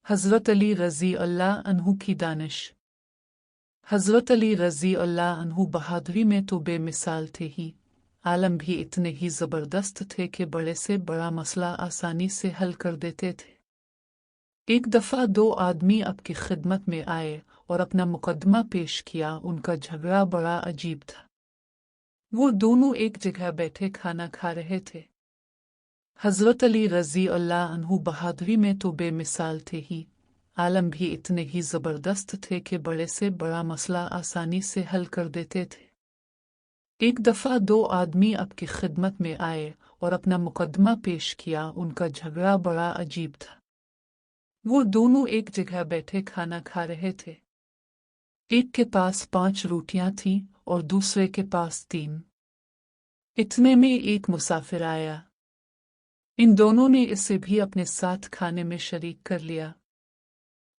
हज़रत अली रज़ी अल्लाह अन्हु की दानिश। हज़रत अली रज़ी अल्लाह अन्हु बहादुरी में तो बेमिसाल थे ही, आलम भी इतने ही ज़बरदस्त थे कि बड़े से बड़ा मसला आसानी से हल कर देते थे। एक दफ़ा दो आदमी आपकी खिदमत में आए और अपना मुकदमा पेश किया। उनका झगड़ा बड़ा अजीब था। वो दोनों एक जगह बैठे खाना खा रहे थे। हज़रत अली रज़ी अल्लाह अन्हु बहादुरी में तो बेमिसाल थे ही, आलम भी इतने ही ज़बरदस्त थे कि बड़े से बड़ा मसला आसानी से हल कर देते थे। एक दफ़ा दो आदमी आपकी खिदमत में आए और अपना मुकदमा पेश किया। उनका झगड़ा बड़ा अजीब था। वो दोनों एक जगह बैठे खाना खा रहे थे। एक के पास 5 रोटियां थीं और दूसरे के पास 3। इतने में एक मुसाफिर आया। इन दोनों ने इसे भी अपने साथ खाने में शरीक कर लिया।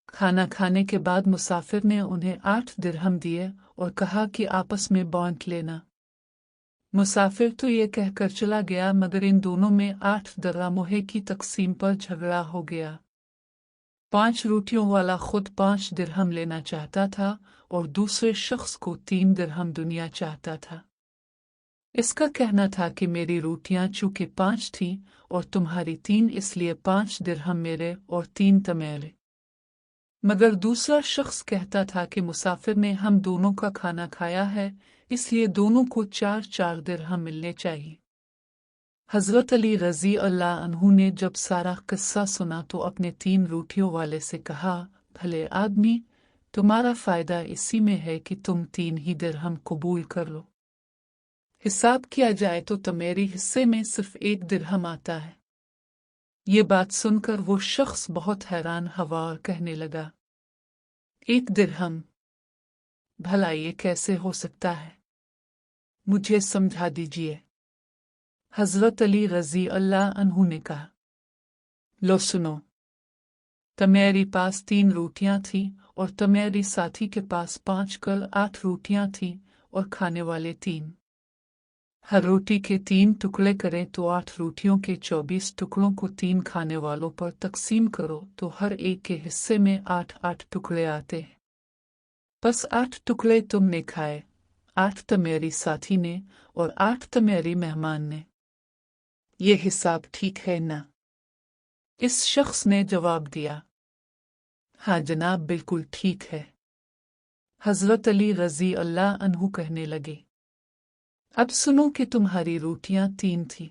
खाना खाने के बाद मुसाफिर ने उन्हें 8 दिरहम दिए और कहा कि आपस में बांट लेना। मुसाफिर तो ये कहकर चला गया, मगर इन दोनों में 8 दिरहमों की तकसीम पर झगड़ा हो गया। 5 रोटियों वाला खुद 5 दिरहम लेना चाहता था और दूसरे शख्स को 3 दिरहम दुनिया चाहता था। इसका कहना था कि मेरी रोटियां चूंकि 5 थीं और तुम्हारी 3, इसलिए 5 दिरहम मेरे और 3 तुम्हारे। मगर दूसरा शख्स कहता था कि मुसाफिर ने हम दोनों का खाना खाया है, इसलिए दोनों को 4-4 दिरहम मिलने चाहिए। हज़रत अली रज़ी अल्लाह अन्हु ने जब सारा किस्सा सुना तो अपने 3 रोटियों वाले से कहा, भले आदमी, तुम्हारा फ़ायदा इसी में है कि तुम 3 ही दिरहम कबूल कर लो। हिसाब किया जाए तो तुम्हारे हिस्से में सिर्फ 1 दिरहम आता है। ये बात सुनकर वो शख्स बहुत हैरान हुआ और कहने लगा, 1 दिरहम? भला ये कैसे हो सकता है? मुझे समझा दीजिए। हज़रत अली रज़ी अल्लाह अन्हु ने कहा, लो सुनो, तुम्हारे पास 3 रोटियां थीं और तुम्हारी साथी के पास 5 कल 8 रोटियां थीं और खाने वाले 3। हर रोटी के 3 टुकड़े करें तो 8 रोटियों के 24 टुकड़ों को 3 खाने वालों पर तकसीम करो तो हर एक के हिस्से में 8-8 टुकड़े आते हैं। बस 8 टुकड़े तुमने खाए, 8 तुम्हारी साथी ने और 8 तुम्हारी मेहमान ने। ये हिसाब ठीक है ना? इस शख्स ने जवाब दिया, हाँ जनाब, बिल्कुल ठीक है। हज़रत अली रज़ी अल्लाह अन्हु कहने लगे, अब सुनो कि तुम्हारी रोटियां 3 थीं।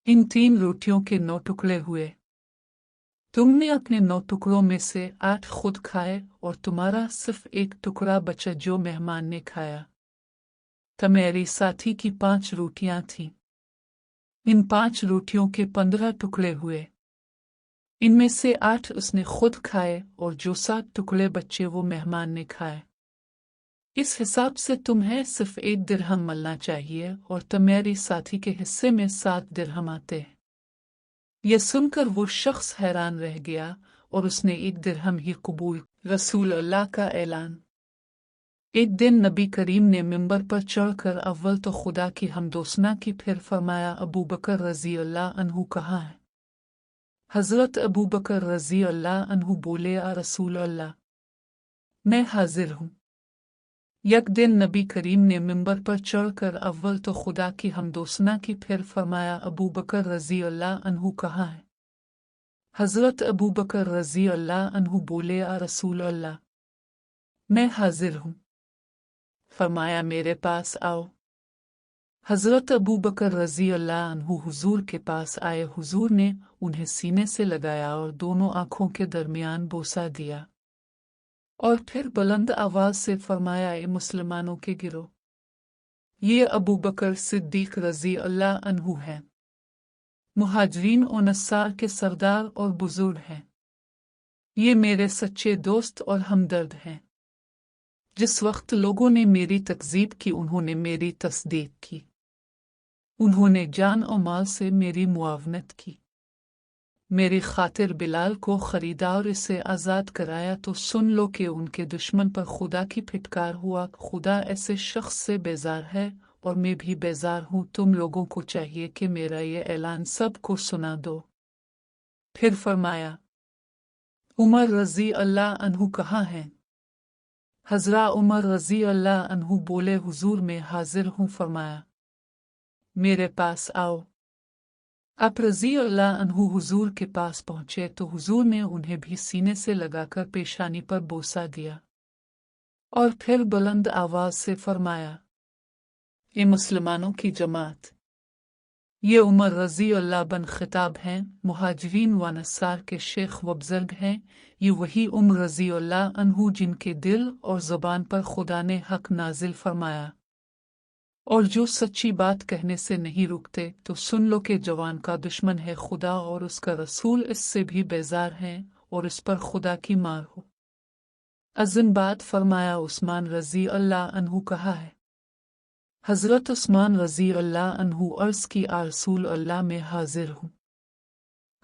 इन 3 रोटियों के 9 टुकड़े हुए। तुमने अपने 9 टुकड़ों में से 8 खुद खाए और तुम्हारा सिर्फ 1 टुकड़ा बचा जो मेहमान ने खाया। तुम्हारी साथी की 5 रोटियां थीं। इन 5 रोटियों के 15 टुकड़े हुए। इनमें से 8 उसने खुद खाए और जो 7 टुकड़े बचे वो मेहमान ने खाए। इस हिसाब से तुम्हें सिर्फ 1 दिरहम मिलना चाहिए और तुम्हारी साथी के हिस्से में 7 दिरहम आते हैं। यह सुनकर वो शख्स हैरान रह गया और उसने 1 दिरहम ही कबूल। रसूल अल्लाह का ऐलान। एक दिन नबी करीम ने मिंबर पर चढ़कर अव्वल तो खुदा की हमदोसना की, फिर फरमाया, अबू बकर रज़ी अल्लाह अन्हु कहाँ है? हज़रत अबू बकर रज़ी अल्लाह अन्हु बोले, आ रसूल अल्लाह, मैं हाजिर हूँ। एक दिन नबी करीम ने मिंबर पर चढ़कर अव्वल तो खुदा की हमदोसना की, फिर फरमाया, अबू बकर रज़ी अल्लाह अन्हु कहाँ है? हज़रत अबू बकर रज़ी अल्लाह अन्हु बोले, आ रसूल अल्लाह, मैं हाजिर हूँ। फरमाया, मेरे पास आओ। हज़रत अबू बकर रज़ी अल्लाह अन्हु हुजूर के पास आए। हुजूर ने उन्हें सीने से लगाया और दोनों आँखों के दरमियान बोसा दिया और फिर बुलंद आवाज़ से फरमाया, ए मुसलमानों के गिरोह, ये अबू बकर सिद्दीक़ रज़ी अल्लाह अन्हु हैं। मुहाजिरीन और अंसार के सरदार और बुजुर्ग हैं। ये मेरे सच्चे दोस्त और हमदर्द हैं। जिस वक्त लोगों ने मेरी तकज़ीब की उन्होंने मेरी तस्दीक की। उन्होंने जान और माल से मेरी मुआवनत की। मेरी खातिर बिलाल को खरीदा और इसे आज़ाद कराया, तो सुन लो कि उनके दुश्मन पर खुदा की फिटकार हुआ। खुदा ऐसे शख्स से बेजार है और मैं भी बेजार हूँ। तुम लोगों को चाहिए कि मेरा ये ऐलान सब को सुना दो। फिर फरमाया, عمر رضی اللہ عنہ کہاں ہیں؟ حضرت عمر رضی اللہ عنہ بولے حضور میں حاضر ہوں۔ فرمایا میرے پاس آؤ۔ آپ رضی اللہ عنہ حضور کے پاس پہنچے تو حضور نے انہیں بھی سینے سے لگا کر پیشانی پر بوسہ دیا اور پھر بلند آواز سے فرمایا اے مسلمانوں کی جماعت، یہ عمر رضی اللہ بن خطاب ہیں، مہاجرین و انصار کے شیخ و بزرگ ہیں۔ یہ وہی عمر رضی اللہ عنہ جن کے دل اور زبان پر خدا نے حق نازل فرمایا اور جو سچی بات کہنے سے نہیں رکتے، تو سن لو کہ جوان کا دشمن ہے خدا اور اس کا رسول اس سے بھی بیزار ہیں اور اس پر خدا کی مار ہو۔ ازن بعد فرمایا عثمان رضی اللہ عنہ کہا ہے۔ حضرت عثمان رضی اللہ عنہ عرض کی رسول اللہ میں حاضر ہوں۔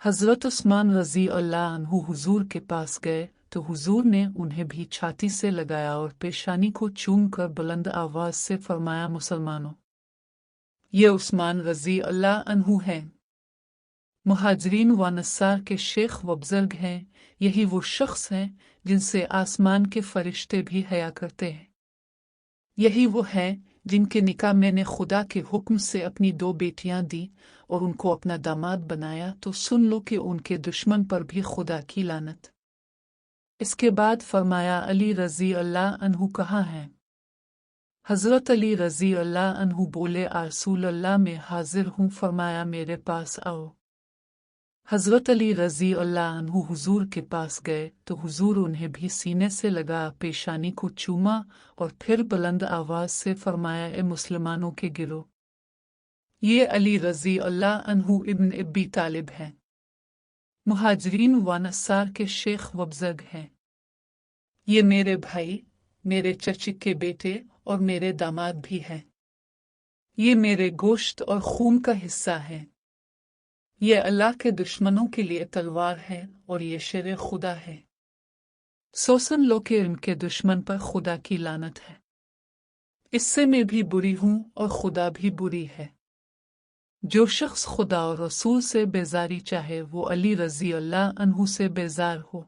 حضرت عثمان رضی اللہ عنہ حضور کے پاس گئے تو حضور نے انہیں بھی چھاتی سے لگایا اور پیشانی کو چوم کر بلند آواز سے فرمایا مسلمانوں، یہ عثمان رضی اللہ عنہ ہیں، مہاجرین و انصار کے شیخ و بزرگ ہیں۔ یہی وہ شخص ہیں جن سے آسمان کے فرشتے بھی حیا کرتے ہیں۔ یہی وہ ہیں جن کے نکاح میں نے خدا کے حکم سے اپنی 2 بیٹیاں دی اور ان کو اپنا داماد بنایا، تو سن لو کہ ان کے دشمن پر بھی خدا کی لعنت۔ اس کے بعد فرمایا علی رضی اللہ عنہ کہاں ہیں؟ حضرت علی رضی اللہ عنہ بولے رسول اللہ میں حاضر ہوں۔ فرمایا میرے پاس آؤ۔ حضرت علی رضی اللہ عنہ حضور کے پاس گئے تو حضور انہیں بھی سینے سے لگا، پیشانی کو چوما اور پھر بلند آواز سے فرمایا اے مسلمانوں کے گروہ، یہ علی رضی اللہ عنہ ابن ابی طالب ہیں، مہاجرین و انصار کے شیخ و بزرگ ہیں۔ یہ میرے بھائی، میرے چچا کے بیٹے اور میرے داماد بھی ہیں۔ یہ میرے گوشت اور خون کا حصہ ہیں۔ یہ اللہ کے دشمنوں کے لیے تلوار ہے اور یہ شر خدا ہے، سو سن لو کہ ان کے دشمن پر خدا کی لعنت ہے۔ اس سے میں بھی بری ہوں اور خدا بھی بری ہے۔ جو شخص خدا اور رسول سے بیزاری چاہے وہ علی رضی اللہ عنہ سے بیزار ہو۔